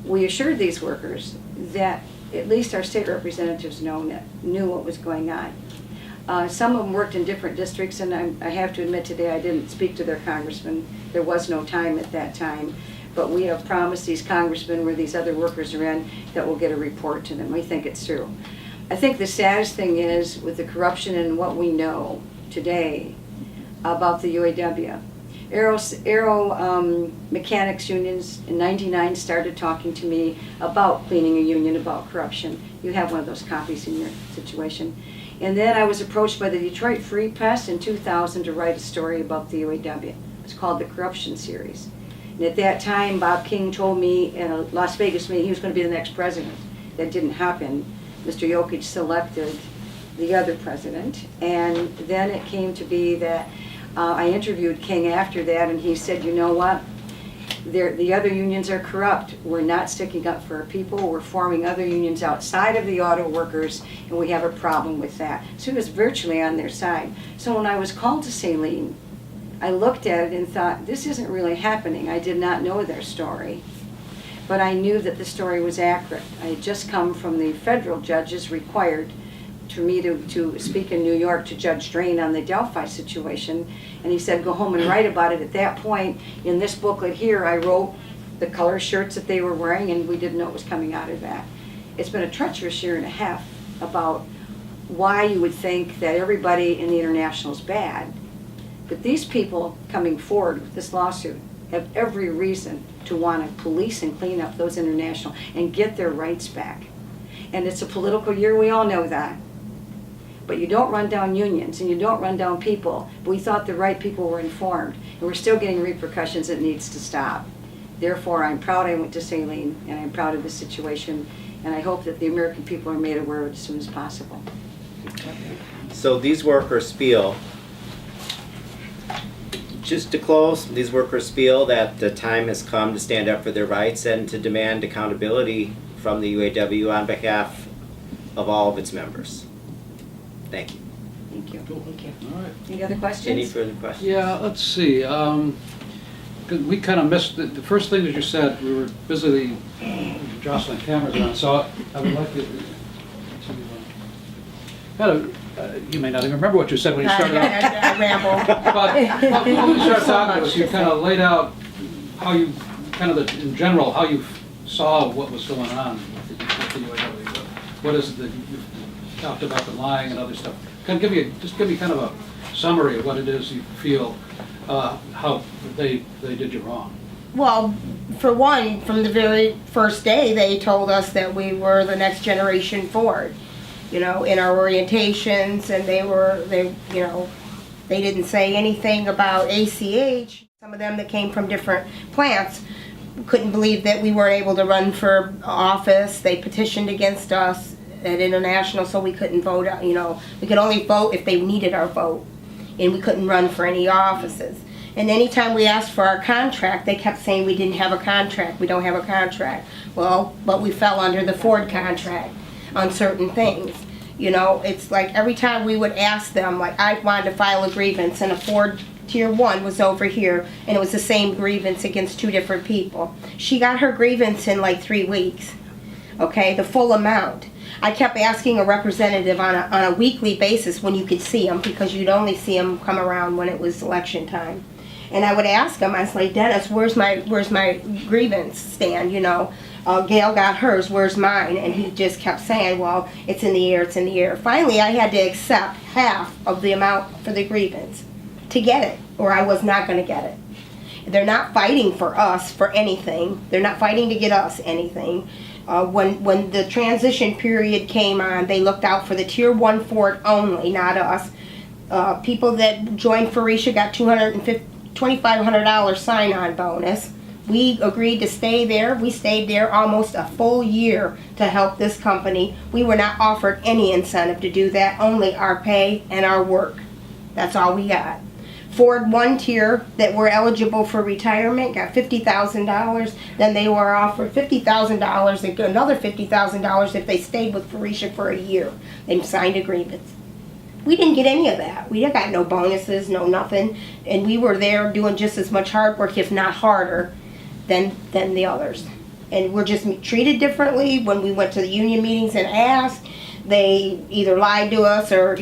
We assured these workers that at least our state representatives knew what was going on. Some of them worked in different districts, and I have to admit today I didn't speak to their congressman. There was no time at that time. But we have promised these congressmen where these other workers are in that we'll get a report to them. We think it's true. I think the saddest thing is with the corruption and what we know today about the UAW. Aero mechanics unions in '99 started talking to me about cleaning a union, about corruption. You have one of those copies in your situation. And then I was approached by the Detroit Free Press in 2000 to write a story about the UAW. It's called the Corruption Series. And at that time, Bob King told me in a Las Vegas meeting he was going to be the next president. That didn't happen. Mr. Jokic selected the other president. And then it came to be that I interviewed King after that, and he said, you know what? The other unions are corrupt. We're not sticking up for our people. We're forming other unions outside of the auto workers, and we have a problem with that. So he was virtually on their side. So when I was called to Saline, I looked at it and thought, this isn't really happening. I did not know their story, but I knew that the story was accurate. I had just come from the federal judges required for me to speak in New York to Judge Drain on the Delphi situation, and he said, go home and write about it. At that point, in this booklet here, I wrote the color shirts that they were wearing, and we didn't know what was coming out of that. It's been a treacherous year and a half about why you would think that everybody in the international is bad. But these people coming forward with this lawsuit have every reason to want to police and clean up those international and get their rights back. And it's a political year, we all know that. But you don't run down unions and you don't run down people. But we thought the right people were informed, and we're still getting repercussions that needs to stop. Therefore, I'm proud I went to Saline, and I'm proud of the situation, and I hope that the American people are made aware of it as soon as possible. So these workers feel, just to close, these workers feel that the time has come to stand up for their rights and to demand accountability from the UAW on behalf of all of its members. Thank you. Thank you. Cool. Thank you. All right. Any other questions? Any further questions? Yeah, let's see. 'Cause we kind of missed the first thing that you said. We were busily jostling cameras around, so I would like you to you may not even remember what you said when you started out. I ramble. But when you started talking to us, you kind of laid out how you, in general, how you saw what was going on with the UAW. What is it that you talked about, the lying and other stuff? Just give me kind of a summary of what it is you feel, how they did you wrong. Well, for one, from the very first day, they told us that we were the next generation Ford. You know, in our orientations, and they didn't say anything about ACH. Some of them that came from different plants couldn't believe that we weren't able to run for office. They petitioned against us at International, so we couldn't vote. We could only vote if they needed our vote, and we couldn't run for any offices. And anytime we asked for our contract, they kept saying we didn't have a contract. We don't have a contract. Well, but we fell under the Ford contract on certain things. It's like every time we would ask them, like I wanted to file a grievance, and a Ford Tier 1 was over here, and it was the same grievance against two different people. She got her grievance in like 3 weeks, okay, the full amount. I kept asking a representative on a weekly basis when you could see them, because you'd only see them come around when it was election time. And I would ask him, I was like, Dennis, where's my grievance stand, Gail got hers, where's mine? And he just kept saying, well, it's in the air, it's in the air. Finally, I had to accept half of the amount for the grievance to get it, or I was not going to get it. They're not fighting for us for anything. They're not fighting to get us anything. When the transition period came on, they looked out for the Tier 1 Ford only, not us. People that joined Farisha got $2,500 sign-on bonus. We agreed to stay there. We stayed there almost a full year to help this company. We were not offered any incentive to do that, only our pay and our work. That's all we got. Ford 1 tier that were eligible for retirement got $50,000. Then they were offered $50,000 and another $50,000 if they stayed with Farisha for a year and signed agreements. We didn't get any of that. We got no bonuses, no nothing. And we were there doing just as much hard work, if not harder, than the others. and we're just treated differently. When we went to the union meetings and asked, they either lied to us or,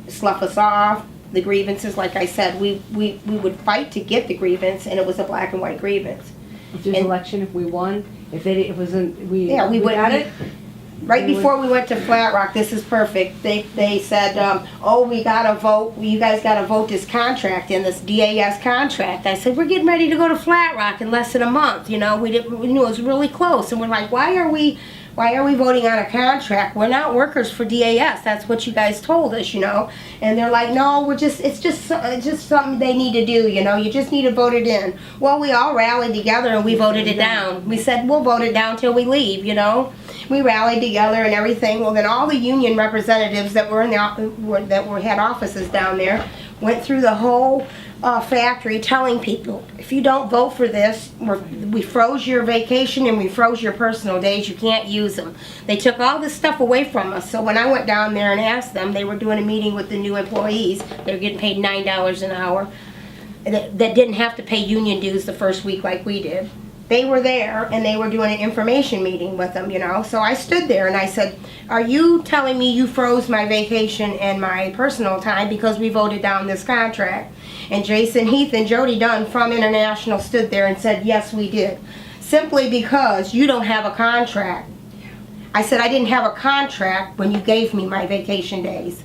slough us off. The grievances, like I said, we would fight to get the grievance, and it was a black and white grievance. If there's an election, if we won, if it wasn't, we would. got it. Right before we went to Flat Rock, this is perfect, they said, we gotta vote, you guys gotta vote this contract in, this DAS contract. I said, we're getting ready to go to Flat Rock in less than a month, we knew it was really close, and we're like, why are we voting on a contract? We're not workers for DAS, that's what you guys told us, And they're like, no, it's just something they need to do, you just need to vote it in. Well, we all rallied together and we voted it down. We said, we'll vote it down till we leave, We rallied together and everything. Well, then all the union representatives that were had offices down there went through the whole factory telling people, if you don't vote for this, we froze your vacation and we froze your personal days. You can't use them. They took all this stuff away from us. So when I went down there and asked them, they were doing a meeting with the new employees. They were getting paid $9 an hour. That didn't have to pay union dues the first week like we did. They were there and they were doing an information meeting with them, So I stood there and I said, are you telling me you froze my vacation and my personal time because we voted down this contract? And Jason Heath and Jody Dunn from International stood there and said, yes, we did. Simply because you don't have a contract. I said, I didn't have a contract when you gave me my vacation days.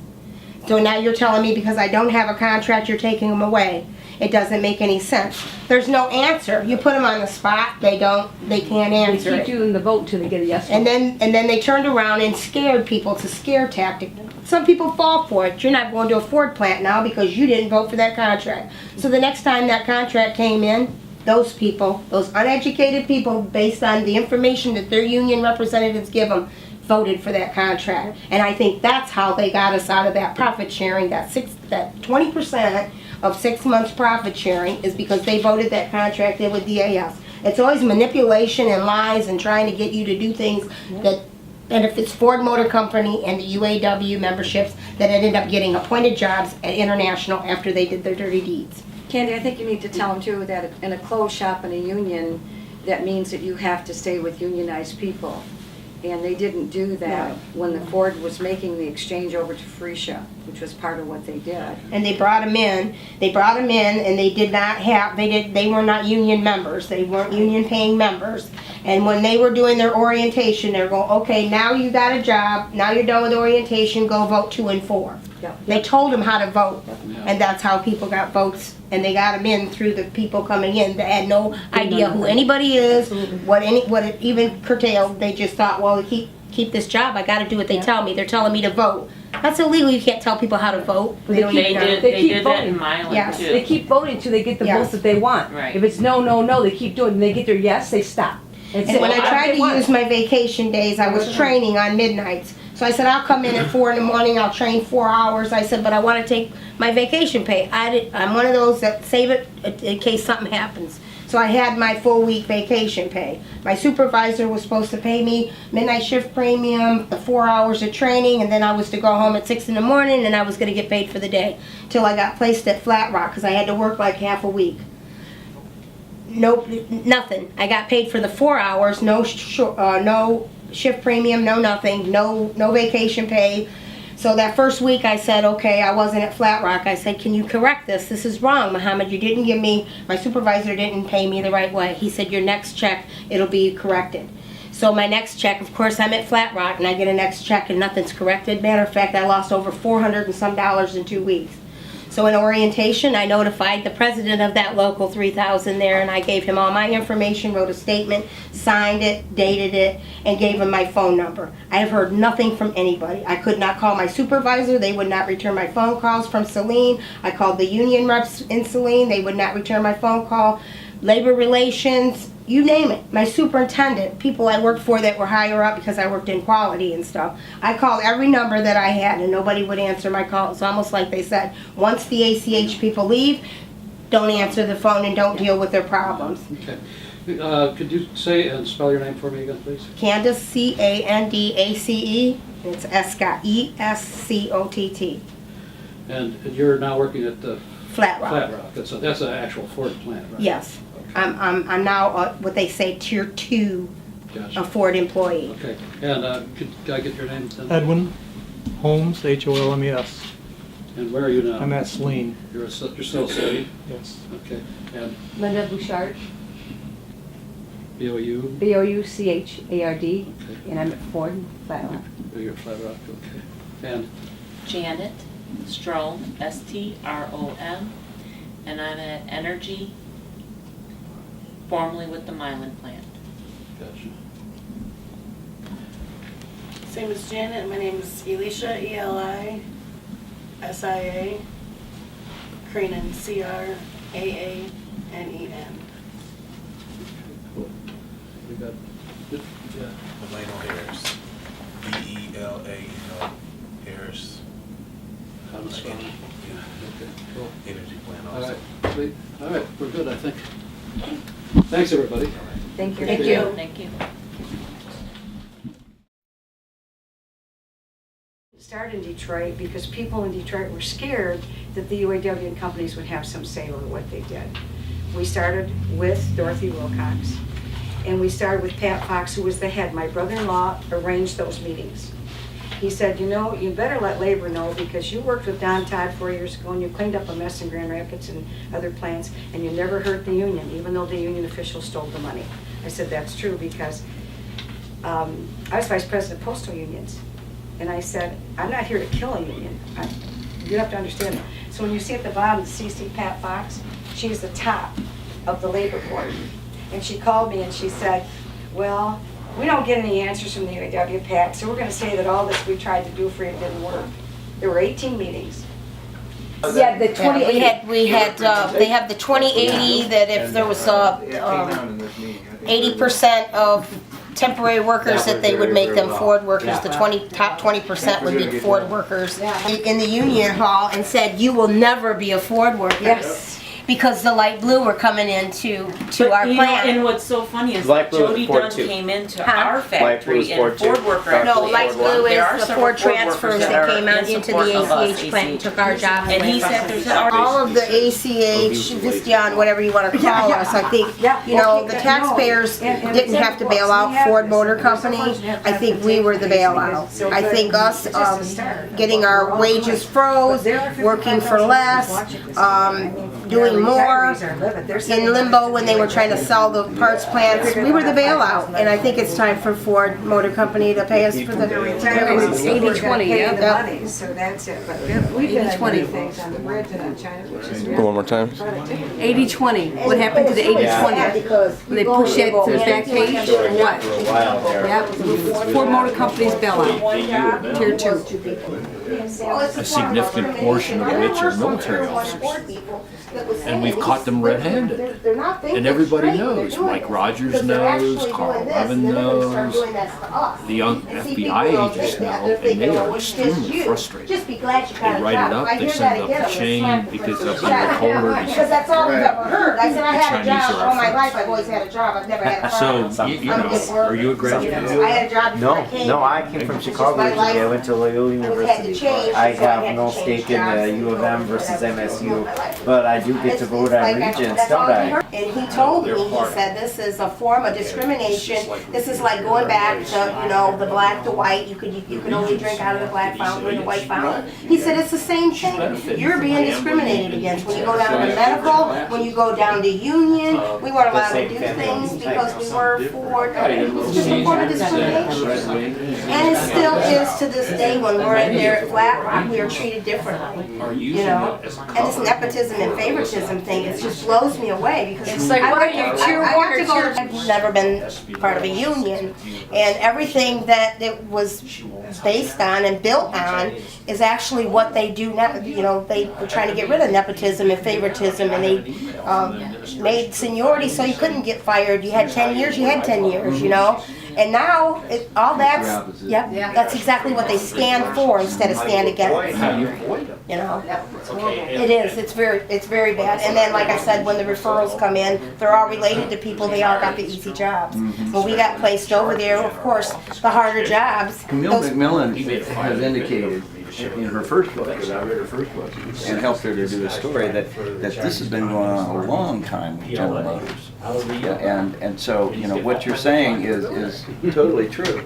So now you're telling me because I don't have a contract, you're taking them away. It doesn't make any sense. There's no answer. You put them on the spot, they can't answer They it. keep doing the vote till they get a yes vote. And then they turned around and scared people. It's a scare tactic. Some people fall for it. You're not going to a Ford plant now because you didn't vote for that contract. So the next time that contract came in, those people, those uneducated people, based on the information that their union representatives give them, voted for that contract. And I think that's how they got us out of that profit sharing, that 20% of 6 months profit sharing is because they voted that contract in with DAS. It's always manipulation and lies and trying to get you to do things that benefits Ford Motor Company and the UAW memberships that ended up getting appointed jobs at International after they did their dirty deeds. Candy, I think you need to tell them too that in a closed shop in a union, that means that you have to stay with unionized people. And they didn't do that when the Ford was making the exchange over to Freesia, which was part of what they did. And they brought them in. And they did not have. They were not union members. They weren't union paying members. And when they were doing their orientation, they're going, okay, now you got a job. Now you're done with orientation. Go vote 2 and 4. Yep. They told them how to vote, and that's how people got votes. And they got them in through the people coming in that had no idea who anybody is, what it even curtailed. They just thought, well, to keep this job, I got to do what they tell me. They're telling me to vote. That's illegal. You can't tell people how to vote. They don't keep- even know. they They keep did that voting. in Milan Yes. too. They keep voting till they get the Yes. votes that they want. Right. If it's no, no, no, they keep doing it. And they get their yes, they stop. That's And it. when I tried They to want use it. my vacation days, I was training on midnights. So I said, I'll come in at 4 in the morning, I'll train 4 hours. I said, but I want to take my vacation pay. I'm one of those that save it in case something happens. So I had my full week vacation pay. My supervisor was supposed to pay me midnight shift premium, the 4 hours of training, and then I was to go home at 6 in the morning and I was going to get paid for the day. Till I got placed at Flat Rock because I had to work like half a week. Nope, nothing. I got paid for the 4 hours, no shift premium, no nothing, no vacation pay. So that first week I said, okay, I wasn't at Flat Rock. I said, can you correct this? This is wrong, Muhammad. You didn't give me, my supervisor didn't pay me the right way. He said, your next check, it'll be corrected. So my next check, of course, I'm at Flat Rock and I get a next check and nothing's corrected. Matter of fact, I lost over $400 and some in 2 weeks. So in orientation, I notified the president of that local 3000 there, and I gave him all my information, wrote a statement, signed it, dated it, and gave him my phone number. I have heard nothing from anybody. I could not call my supervisor. They would not return my phone calls from Saline. I called the union reps in Saline. They would not return my phone call. Labor relations, you name it. My superintendent, people I worked for that were higher up because I worked in quality and stuff. I called every number that I had and nobody would answer my call. It's almost like they said, once the ACH people leave, don't answer the phone and don't deal with their problems. Okay. Could you say and spell your name for me again, please? Candace, C-A-N-D-A-C-E. It's Escott, E-S-C-O-T-T. And you're now working at the Flat Rock. Flat Rock. That's an actual Ford plant, right? Yes. Okay. I'm now what they say tier 2 Gotcha. a Ford employee. Okay, and could I get your name then? Edwin Holmes, Holmes. And where are you now? I'm at Saline, You're still city? yes. Okay, and Linda Bouchard, BOU? Bouchard, Okay. and I'm at Ford, Flat Rock. You're at Flat Rock, okay. And Janet Strom, S-T-R-O-M, and I'm at Energy, formerly with the Mylan plant. gotcha. Same as Janet, my name is Elisha, E-L-I-S-I-A, Creenan, C-R-A-A-N-E-N. Cool. We got, yeah. Delano Harris. D-E-L-A-N-O Harris. How to spell it? Yeah. Okay, cool. Energy plant All also. right, sweet. All right, we're good, I think. Thanks, everybody. Thank you. Thank you. Thank you. It started in Detroit because people in Detroit were scared that the UAW and companies would have some say over what they did. We started with Dorothy Wilcox, and we started with Pat Fox, who was the head. My brother-in-law arranged those meetings. He said, you know, you better let labor know because you worked with Don Todd 4 years ago and you cleaned up a mess in Grand Rapids and other plants and you never hurt the union, even though the union officials stole the money. I said, that's true because I was vice president of postal unions. And I said, I'm not here to kill a union. You have to understand that. So when you see at the bottom, the CC Pat Fox, she's the top of the labor board. And she called me and she said, well, we don't get any answers from the UAW, Pat, so we're going to say that all this we tried to do for you didn't work. There were 18 meetings. Yeah, the Yeah, 2080. they have the 2080 that if there was 80% of temporary workers that they would make them Ford workers, the top 20% would be Ford workers in the union hall and said, you will never be a Ford worker. Yes. Because the light blue were coming into our You know, plant. and what's so funny is Light blue is Jody Ford Dunn too. came into Huh? our Light blue factory is and Ford a Ford too. worker. Dark No, actually light Ford worker. blue There are is the several Ford Ford transfers workers that are came out in into support the of us, ACH plant and took our jobs And away he from said us. there's already All of the ACH, Visteon, whatever you want to call us, I think, you know, the taxpayers didn't have to bail out Ford Motor Company. I think we were the bailout. I think us getting our wages froze, working for less, doing more, in limbo when they were trying to sell the parts plants. We were the bailout, and I think it's time for Ford Motor Company to pay us for the It's 80-20, yeah. the money, so that's it. But we've been doing things on the bridge and on China, which is really One more time. 80-20. What happened to the 80-20? Will they push it to the back page or what? For a while there. Yep, Ford Motor Company's bailout, tier 2. A significant portion of which are military officers. And we've caught them red-handed. And everybody knows. Mike Rogers knows, Carl Levin knows, the young FBI agents know, and they are extremely frustrated. Just be glad you got They a write job. it up, I they hear send that it up again the on the chain slap because because they'll be withholders. Because that's all I've ever heard. I said I had a Chinese job are our all my friends. life. I've always had a job. I've never had a car. So, you know, are you a graduate? I had a job before I came. No, I came from It's just Chicago my originally. I life. went to Loyola Had to University. change, I so I have had no to change stake in jobs. the U of M versus MSU, but I do get to vote on regents, don't I? And he told me, he said, this is a form of discrimination. This is like going back to, you know, the black to white. You could only drink out of the black fountain or the white fountain. He said, it's the same thing. You're being discriminated against. When you go down to medical, when you go down to union, we weren't allowed to do things because we were for, it was just a form of discrimination. And it still is to this day when we're in there at Flat Rock, we are treated differently. You know, and this nepotism and favoritism thing, it just blows me away because It's like, what are you, tier 1 or tier 2? I've never been part of a union, and everything that it was based on and built on is actually what they do now. You know, they were trying to get rid of nepotism and favoritism, and they made seniority so you couldn't get fired. You had 10 years, you had 10 years, you know. And now, all that's, yep, that's exactly what they stand for instead of stand against. You know, it is, it's very bad. And then, like I said, when the referrals come in, they're all related to people, they all got the easy jobs. When we got placed over there, of course, the harder jobs. Camille those- McMillan has indicated in her first book, and helped her to do a story that this has been going on a long time with General Motors. And so, you know, what you're saying is totally true.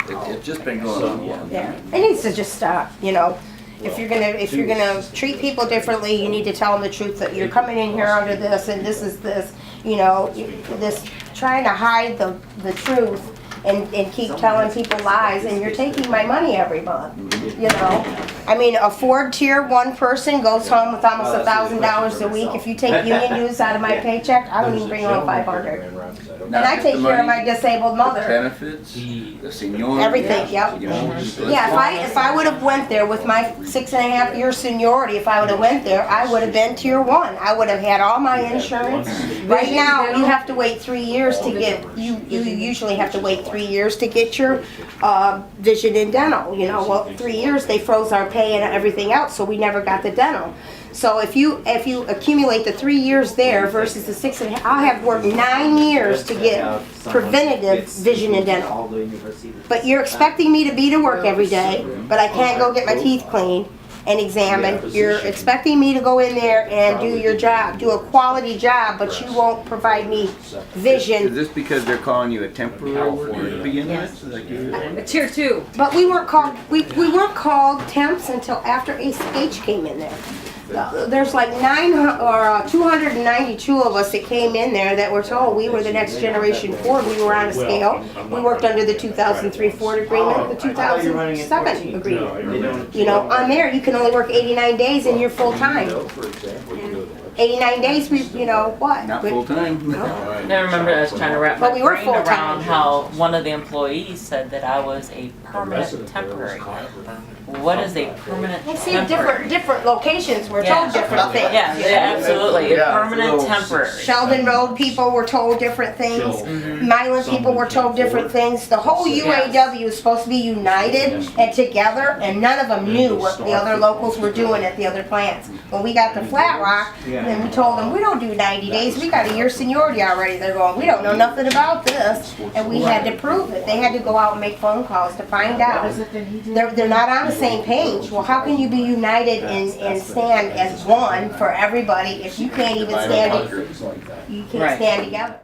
It's just been going on a long time. Yeah, it needs to just stop, you know. If you're gonna treat people differently, you need to tell them the truth, that you're coming in here under this and this is this, you know, this trying to hide the truth and keep telling people lies, and you're taking my money every month, you know. I mean, a Ford Tier 1 person goes home with almost $1,000 a week. If you take union dues out of my paycheck, I don't even bring home $500. And I take care of my disabled mother. Benefits, the seniority. Everything, yep. You know, Yeah, if I would have went there with my 6.5 year seniority, if I would have went there, I would have been Tier 1. I would have had all my insurance. Right now, you have to wait 3 years to get, you usually have to wait 3 years to get your vision and dental. You know, well, 3 years they froze our pay and everything else, so we never got the dental. So if you accumulate the 3 years there versus the 6.5, I'll have worked 9 years to get preventative vision and dental. But you're expecting me to be to work every day, but I can't go get my teeth cleaned and examined. You're expecting me to go in there and do your job, do a quality job, but you won't provide me vision. Is this because they're calling you a temporary worker to begin with? Like you- Tier 2. But we weren't called temps until after ACH came in there. There's like 292 of us that came in there that were told we were the next generation Ford. We were on a scale. We worked under the 2003 Ford agreement, the 2007 agreement. You know, on there you can only work 89 days and you're full time. 89 days, you know what? Not full time. I remember I was trying to wrap But my we were brain full-time. around how one of the employees said that I was a permanent temporary. What is a permanent I see temporary? different locations were told different things. Yeah, yeah, absolutely. A Yeah, permanent little- temporary. Sheldon Road people were told different things. Milan people were told different things. The whole UAW is supposed to be united and together, and none of them knew what the other locals were doing at the other plants. When we got to Flat Rock, then we told them, we don't do 90 days, we got a year seniority already. They're going, we don't know nothing about this, and we had to prove it. They had to go out and make phone calls to find out. They're not on the same page. Well, how can you be united and stand as one for everybody if you can't even stand it? You can't stand together.